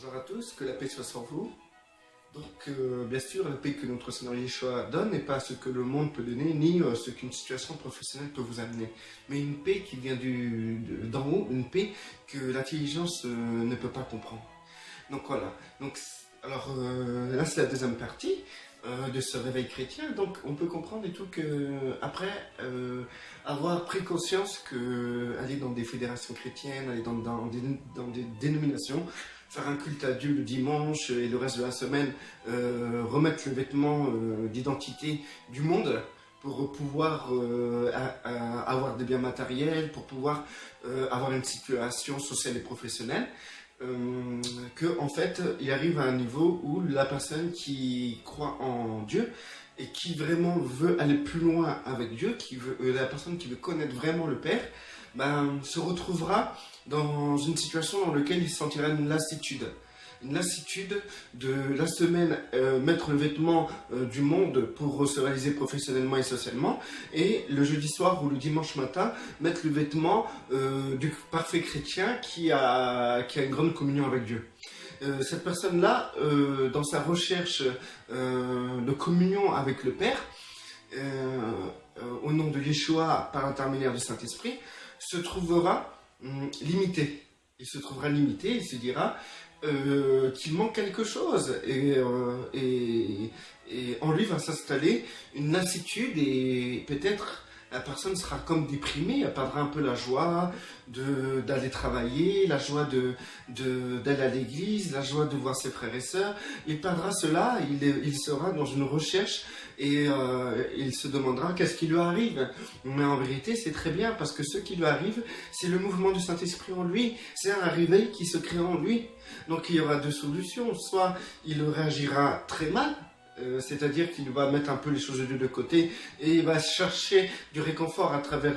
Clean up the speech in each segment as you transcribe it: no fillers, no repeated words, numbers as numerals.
Bonjour à tous, que la paix soit sur vous. Donc, bien sûr, la paix que notre Seigneur Yeshua donne n'est pas ce que le monde peut donner, ni ce qu'une situation professionnelle peut vous amener. Mais une paix qui vient d'en haut, une paix que l'intelligence ne peut pas comprendre. Donc voilà. Donc, alors, là, c'est la deuxième partie de ce réveil chrétien. Donc, on peut comprendre et tout que après avoir pris conscience que aller dans des fédérations chrétiennes, aller dans des dénominations, faire un culte à Dieu le dimanche et le reste de la semaine, remettre le vêtement d'identité du monde pour pouvoir avoir des biens matériels, pour pouvoir avoir une situation sociale et professionnelle, que en fait il arrive à un niveau où la personne qui croit en Dieu et qui vraiment veut aller plus loin avec Dieu, la personne qui veut connaître vraiment le Père, se retrouvera dans une situation dans laquelle il sentira une lassitude. Une lassitude de la semaine mettre le vêtement du monde pour se réaliser professionnellement et socialement, et le jeudi soir ou le dimanche matin mettre le vêtement du parfait chrétien qui a une grande communion avec Dieu. Cette personne-là, dans sa recherche de communion avec le Père, au nom de Yeshua par l'intermédiaire du Saint-Esprit, se trouvera limité. Il se trouvera limité, il se dira qu'il manque quelque chose, et en lui va s'installer une lassitude, et peut-être la personne sera comme déprimée, elle perdra un peu la joie d'aller travailler, la joie d'aller à l'église, la joie de voir ses frères et sœurs. Il perdra cela, il sera dans une recherche, et il se demandera qu'est-ce qui lui arrive. Mais en vérité, c'est très bien, parce que ce qui lui arrive, c'est le mouvement du Saint-Esprit en lui, c'est un réveil qui se crée en lui. Donc il y aura deux solutions, soit il réagira très mal, c'est-à-dire qu'il va mettre un peu les choses de Dieu de côté et il va chercher du réconfort à travers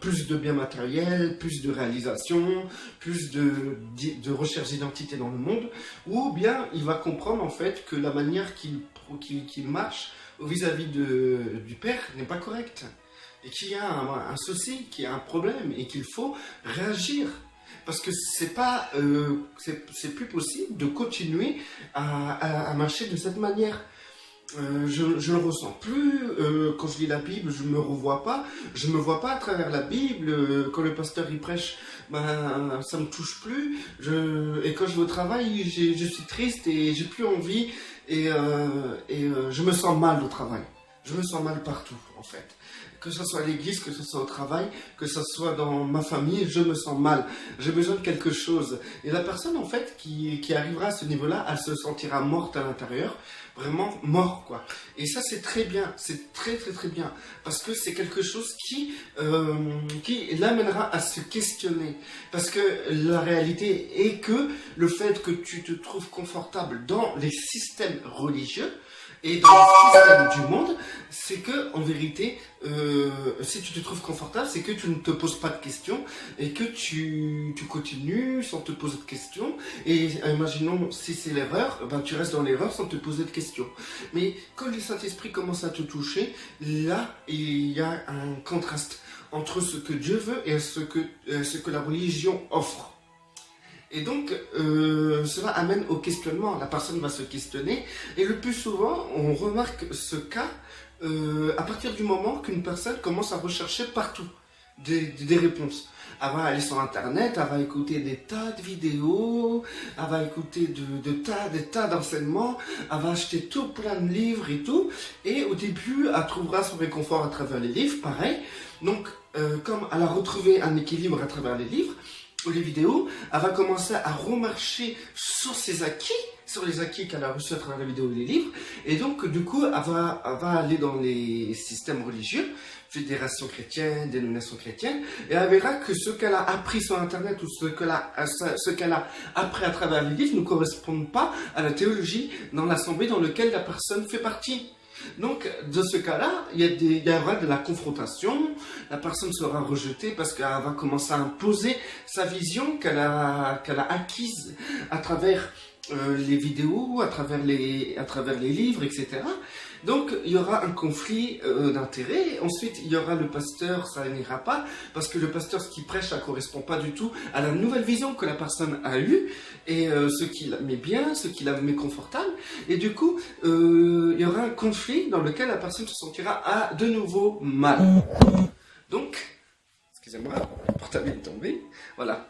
plus de biens matériels, plus de réalisations, plus de recherche d'identité dans le monde, ou bien il va comprendre en fait que la manière qu'il marche vis-à-vis du Père n'est pas correcte, et qu'il y a un souci, qu'il y a un problème, et qu'il faut réagir. Parce que c'est plus possible de continuer à marcher de cette manière. Je ne ressens plus, quand je lis la Bible, je me revois pas, je me vois pas à travers la Bible, quand le pasteur y prêche, ça me touche plus, et quand je vais au travail, je suis triste et j'ai plus envie, et je me sens mal au travail, je me sens mal partout en fait. Que ce soit à l'église, que ce soit au travail, que ce soit dans ma famille, je me sens mal. J'ai besoin de quelque chose. Et la personne, en fait, qui arrivera à ce niveau-là, elle se sentira morte à l'intérieur. Vraiment mort, quoi. Et ça, c'est très bien. C'est très, très, très bien. Parce que c'est quelque chose qui l'amènera à se questionner. Parce que la réalité est que le fait que tu te trouves confortable dans les systèmes religieux, et dans le système du monde, c'est que, en vérité, si tu te trouves confortable, c'est que tu ne te poses pas de questions et que tu continues sans te poser de questions. Et imaginons, si c'est l'erreur, tu restes dans l'erreur sans te poser de questions. Mais quand le Saint-Esprit commence à te toucher, là, il y a un contraste entre ce que Dieu veut et ce que la religion offre. Et donc, cela amène au questionnement. La personne va se questionner. Et le plus souvent, on remarque ce cas à partir du moment qu'une personne commence à rechercher partout des réponses. Elle va aller sur Internet, elle va écouter des tas de vidéos, elle va écouter des tas d'enseignements, elle va acheter tout plein de livres et tout. Et au début, elle trouvera son réconfort à travers les livres, pareil. Donc, comme elle a retrouvé un équilibre à travers les livres, ou les vidéos, elle va commencer à remarcher sur ses acquis, sur les acquis qu'elle a reçus à travers les vidéos et les livres, et donc du coup elle va aller dans les systèmes religieux, fédérations chrétiennes, dénominations chrétiennes, et elle verra que ce qu'elle a appris sur Internet ou ce qu'elle a appris à travers les livres ne correspondent pas à la théologie dans l'assemblée dans laquelle la personne fait partie. Donc, de ce cas-là, il y aura de la confrontation, la personne sera rejetée parce qu'elle va commencer à imposer sa vision qu'elle a acquise à travers les vidéos, à travers les livres, etc. Donc il y aura un conflit d'intérêts. Ensuite il y aura le pasteur, ça n'ira pas, parce que le pasteur, ce qu'il prêche, ça ne correspond pas du tout à la nouvelle vision que la personne a eue, et ce qui la met bien, ce qui la met confortable, et du coup il y aura un conflit dans lequel la personne se sentira de nouveau mal. Donc, excusez-moi, le portable est tombé, voilà,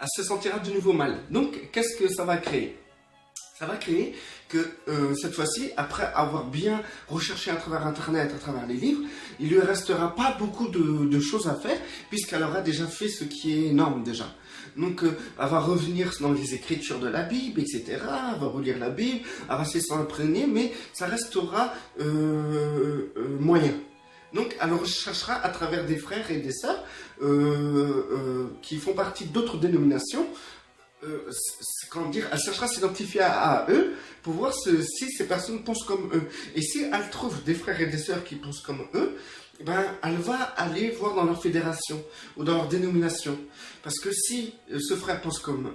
elle se sentira de nouveau mal. Donc qu'est-ce que ça va créer? Ça va créer que cette fois-ci, après avoir bien recherché à travers Internet, à travers les livres, il lui restera pas beaucoup de choses à faire, puisqu'elle aura déjà fait ce qui est énorme déjà. Donc elle va revenir dans les écritures de la Bible, etc. Elle va relire la Bible, elle va essayer de s'imprégner, mais ça restera moyen. Donc elle recherchera à travers des frères et des sœurs qui font partie d'autres dénominations. Comment dire, elle cherchera à s'identifier à eux pour voir si ces personnes pensent comme eux. Et si elle trouve des frères et des sœurs qui pensent comme eux, ben, elle va aller voir dans leur fédération ou dans leur dénomination. Parce que si ce frère pense comme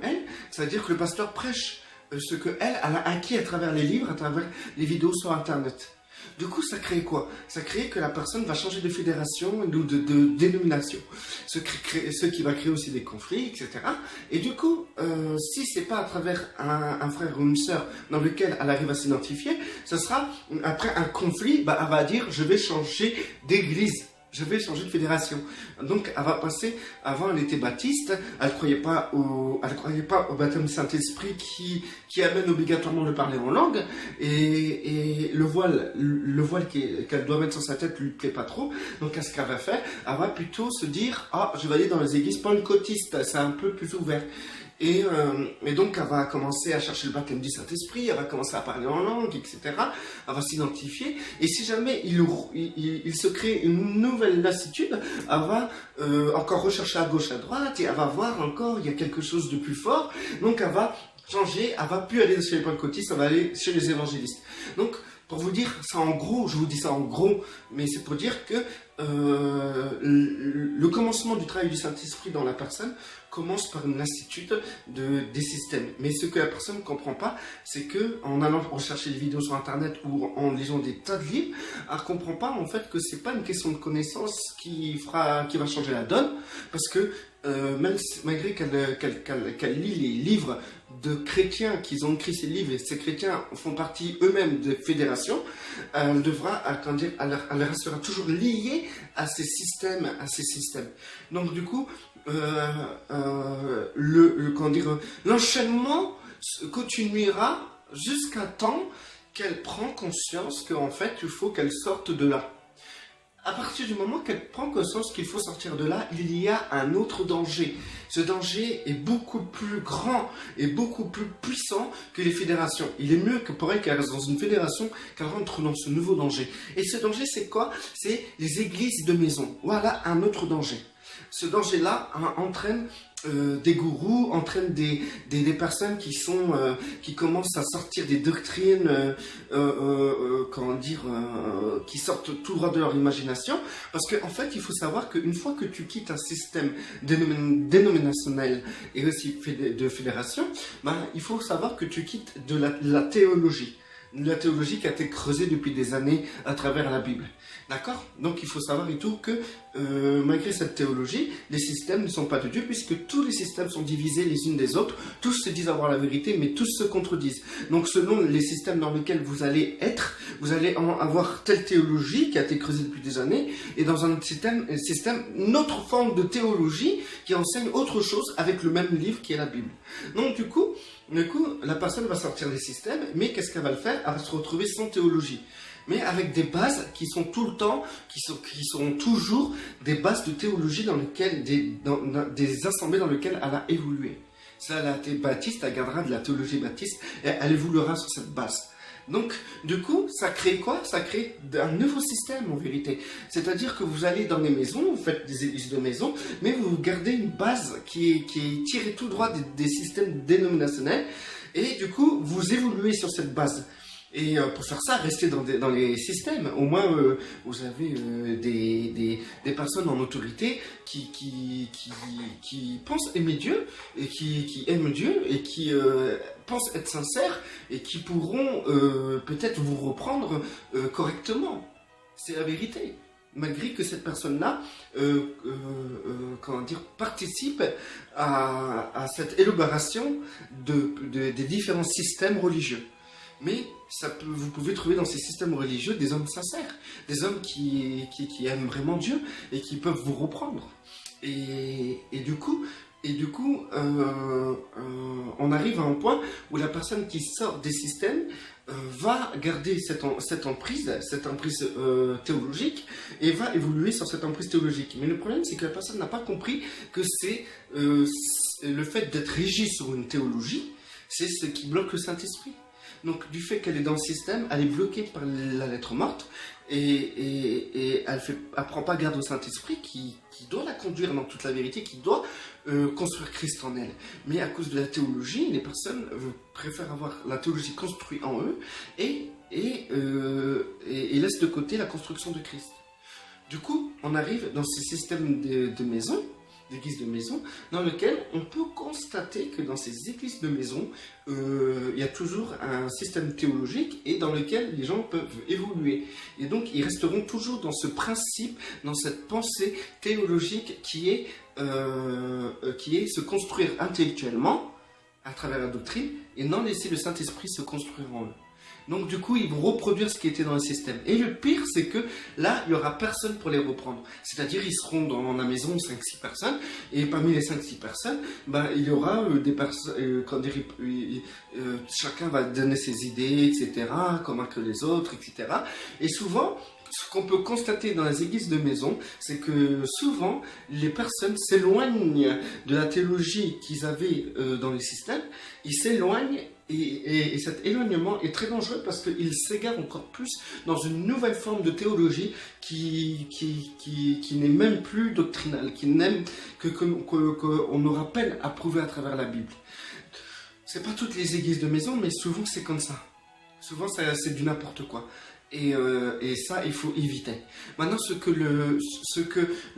elle, ça veut dire que le pasteur prêche ce qu'elle a acquis à travers les livres, à travers les vidéos sur Internet. Du coup, ça crée quoi? Ça crée que la personne va changer de fédération ou de dénomination. Ce qui va créer aussi des conflits, etc. Et du coup, si c'est pas à travers un frère ou une sœur dans lequel elle arrive à s'identifier, ce sera après un conflit, bah, elle va dire je vais changer d'église. Je vais changer de fédération. Donc, elle va passer. Avant, elle était baptiste. Elle ne croyait pas au baptême du Saint-Esprit qui amène obligatoirement de parler en langue. Et le voile qu'elle doit mettre sur sa tête lui plaît pas trop. Donc, qu'est-ce qu'elle va faire? Elle va plutôt se dire, ah, je vais aller dans les églises pentecôtistes. C'est un peu plus ouvert. Et donc, elle va commencer à chercher le baptême du Saint-Esprit, elle va commencer à parler en langue, etc. Elle va s'identifier. Et si jamais il se crée une nouvelle lassitude, elle va encore rechercher à gauche, à droite, et elle va voir encore, il y a quelque chose de plus fort. Donc, elle va changer, elle va plus aller chez les pentecôtistes, elle va aller chez les évangélistes. Donc, pour vous dire ça en gros, je vous dis ça en gros, mais c'est pour dire que le commencement du travail du Saint-Esprit dans la personne commence par une lassitude des systèmes. Mais ce que la personne ne comprend pas, c'est que en allant rechercher des vidéos sur Internet ou en lisant des tas de livres, elle ne comprend pas en fait que c'est pas une question de connaissance qui va changer la donne, parce que malgré qu'elle lit les livres de chrétiens qui ont écrit ces livres, et ces chrétiens font partie eux-mêmes de fédérations, elle restera toujours liée à ces systèmes, Donc du coup, l'enchaînement continuera jusqu'à temps qu'elle prend conscience qu'en fait il faut qu'elle sorte de là. À partir du moment qu'elle prend conscience qu'il faut sortir de là, il y a un autre danger. Ce danger est beaucoup plus grand et beaucoup plus puissant que les fédérations. Il est mieux que pour elle qu'elle reste dans une fédération, qu'elle rentre dans ce nouveau danger. Et ce danger, c'est quoi? C'est les églises de maison. Voilà un autre danger. Ce danger-là entraîne des gourous, entraîne des personnes qui commencent à sortir des doctrines, qui sortent tout droit de leur imagination. Parce qu'en fait, il faut savoir qu'une fois que tu quittes un système dénominationnel et aussi de fédération, ben, il faut savoir que tu quittes de la théologie. La théologie qui a été creusée depuis des années à travers la Bible. D'accord? Donc il faut savoir et tout que malgré cette théologie, les systèmes ne sont pas de Dieu, puisque tous les systèmes sont divisés les unes des autres, tous se disent avoir la vérité, mais tous se contredisent. Donc selon les systèmes dans lesquels vous allez être, vous allez avoir telle théologie qui a été creusée depuis des années, et dans un système, une autre forme de théologie qui enseigne autre chose avec le même livre qui est la Bible. Donc du coup, la personne va sortir des systèmes, mais qu'est-ce qu'elle va le faire? Elle va se retrouver sans théologie, mais avec des bases qui sont tout le temps, qui sont toujours des bases de théologie dans lesquelles, des assemblées dans lesquelles elle a évolué. Si elle a été baptiste, elle gardera de la théologie baptiste et elle évoluera sur cette base. Donc, du coup, ça crée quoi? Ça crée un nouveau système en vérité. C'est-à-dire que vous allez dans les maisons, vous faites des églises de maison, mais vous gardez une base qui est tirée tout droit des systèmes dénominationnels, et du coup, vous évoluez sur cette base. Et pour faire ça, restez dans les systèmes. Au moins, vous avez des personnes en autorité qui pensent aimer Dieu, et qui aiment Dieu, et qui pensent être sincères, et qui pourront peut-être vous reprendre correctement. C'est la vérité. Malgré que cette personne-là participe à cette élaboration des différents systèmes religieux. Mais vous pouvez trouver dans ces systèmes religieux des hommes sincères, des hommes qui aiment vraiment Dieu et qui peuvent vous reprendre. Et du coup, on arrive à un point où la personne qui sort des systèmes va garder cette emprise théologique, et va évoluer sur cette emprise théologique. Mais le problème, c'est que la personne n'a pas compris que c'est le fait d'être régie sur une théologie, c'est ce qui bloque le Saint-Esprit. Donc, du fait qu'elle est dans le système, elle est bloquée par la lettre morte, et elle prend pas garde au Saint-Esprit qui doit la conduire dans toute la vérité, qui doit construire Christ en elle. Mais à cause de la théologie, les personnes préfèrent avoir la théologie construite en eux et laissent de côté la construction de Christ. Du coup, on arrive dans ces systèmes de maison, d'églises de maison, dans lequel on peut constater que dans ces églises de maison, il y a toujours un système théologique et dans lequel les gens peuvent évoluer. Et donc, ils resteront toujours dans ce principe, dans cette pensée théologique qui est se construire intellectuellement à travers la doctrine et non laisser le Saint-Esprit se construire en eux. Donc du coup, ils vont reproduire ce qui était dans le système. Et le pire, c'est que là, il n'y aura personne pour les reprendre. C'est-à-dire, ils seront dans la maison 5-6 personnes, et parmi les 5-6 personnes, il y aura des personnes, chacun va donner ses idées, etc., comment que les autres, etc. Et souvent, ce qu'on peut constater dans les églises de maison, c'est que souvent, les personnes s'éloignent de la théologie qu'ils avaient dans les systèmes, ils s'éloignent. Et cet éloignement est très dangereux parce qu'il s'égare encore plus dans une nouvelle forme de théologie qui n'est même plus doctrinale, qu'on aura peine à prouver à travers la Bible. C'est pas toutes les églises de maison, mais souvent c'est comme ça. Souvent c'est du n'importe quoi. Et ça, il faut éviter. Maintenant, ce que le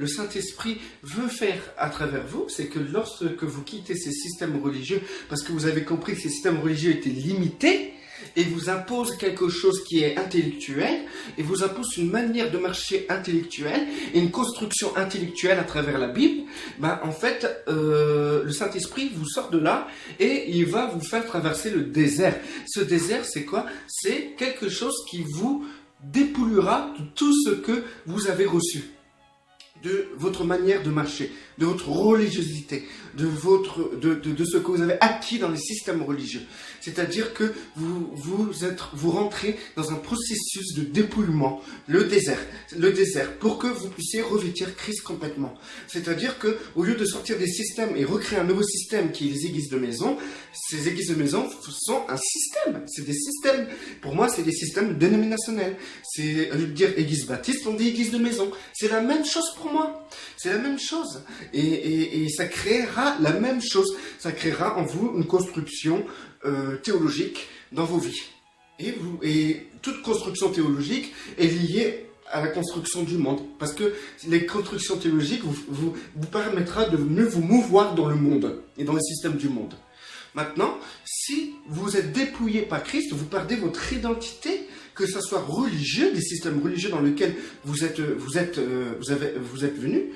Saint-Esprit veut faire à travers vous, c'est que lorsque vous quittez ces systèmes religieux, parce que vous avez compris que ces systèmes religieux étaient limités, et vous impose quelque chose qui est intellectuel, et vous impose une manière de marcher intellectuelle, et une construction intellectuelle à travers la Bible, en fait, le Saint-Esprit vous sort de là, et il va vous faire traverser le désert. Ce désert, c'est quoi? C'est quelque chose qui vous dépouillera de tout ce que vous avez reçu, de votre manière de marcher, de votre religiosité, de ce que vous avez acquis dans les systèmes religieux. C'est-à-dire que vous rentrez dans un processus de dépouillement, le désert, pour que vous puissiez revêtir Christ complètement. C'est-à-dire que, au lieu de sortir des systèmes et recréer un nouveau système qui est les églises de maison, ces églises de maison sont un système. C'est des systèmes. Pour moi, c'est des systèmes dénominationnels. C'est, je veux dire, église baptiste, on dit église de maison. C'est la même chose pour moi. C'est la même chose. Et ça créera la même chose. Ça créera en vous une construction théologique dans vos vies. Et toute construction théologique est liée à la construction du monde. Parce que les constructions théologiques vous permettra de mieux vous mouvoir dans le monde et dans le système du monde. Maintenant, si vous êtes dépouillé par Christ, vous perdez votre identité, que ce soit religieux, des systèmes religieux dans lesquels vous êtes venu,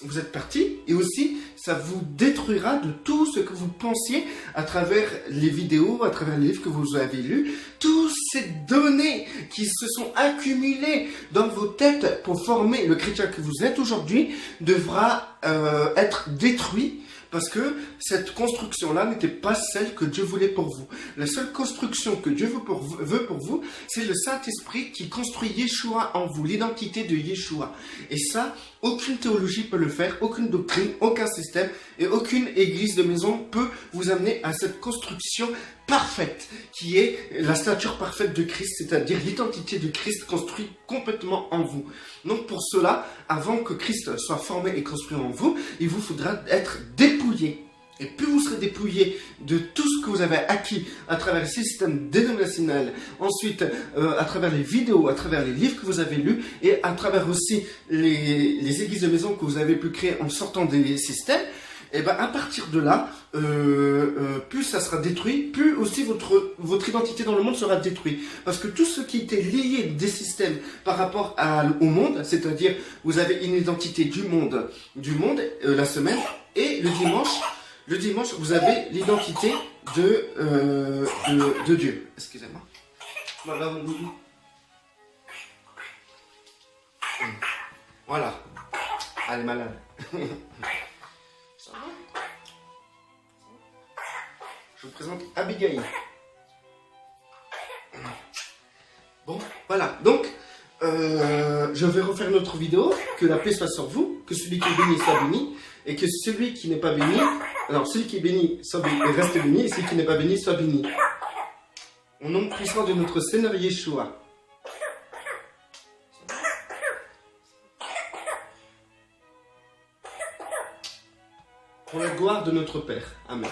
vous êtes parti, et aussi ça vous détruira de tout ce que vous pensiez à travers les vidéos, à travers les livres que vous avez lus. Toutes ces données qui se sont accumulées dans vos têtes pour former le chrétien que vous êtes aujourd'hui devra être détruit. Parce que cette construction-là n'était pas celle que Dieu voulait pour vous. La seule construction que Dieu veut pour vous, c'est le Saint-Esprit qui construit Yeshua en vous, l'identité de Yeshua. Et ça, aucune théologie peut le faire, aucune doctrine, aucun système et aucune église de maison peut vous amener à cette construction parfaite, qui est la stature parfaite de Christ, c'est-à-dire l'identité de Christ construite complètement en vous. Donc pour cela, avant que Christ soit formé et construit en vous, il vous faudra être dépouillé. Et plus vous serez dépouillé de tout ce que vous avez acquis à travers le système dénominationnel, ensuite à travers les vidéos, à travers les livres que vous avez lus et à travers aussi les églises de maison que vous avez pu créer en sortant des systèmes, et ben à partir de là, plus ça sera détruit, plus aussi votre identité dans le monde sera détruite. Parce que tout ce qui était lié des systèmes par rapport au monde, c'est-à-dire vous avez une identité du monde la semaine, et le dimanche, vous avez l'identité de Dieu. Excusez-moi. Voilà mon doudou. Voilà. Elle est malade. Ça va? Je vous présente Abigail. Bon, voilà. Donc, je vais refaire une autre vidéo. Que la paix soit sur vous. Que celui qui est béni soit béni. Et que celui qui n'est pas béni... Alors, celui qui est béni soit béni, reste béni. Et celui qui n'est pas béni soit béni. Au nom puissant de notre Seigneur Yeshua. Pour la gloire de notre Père. Amen.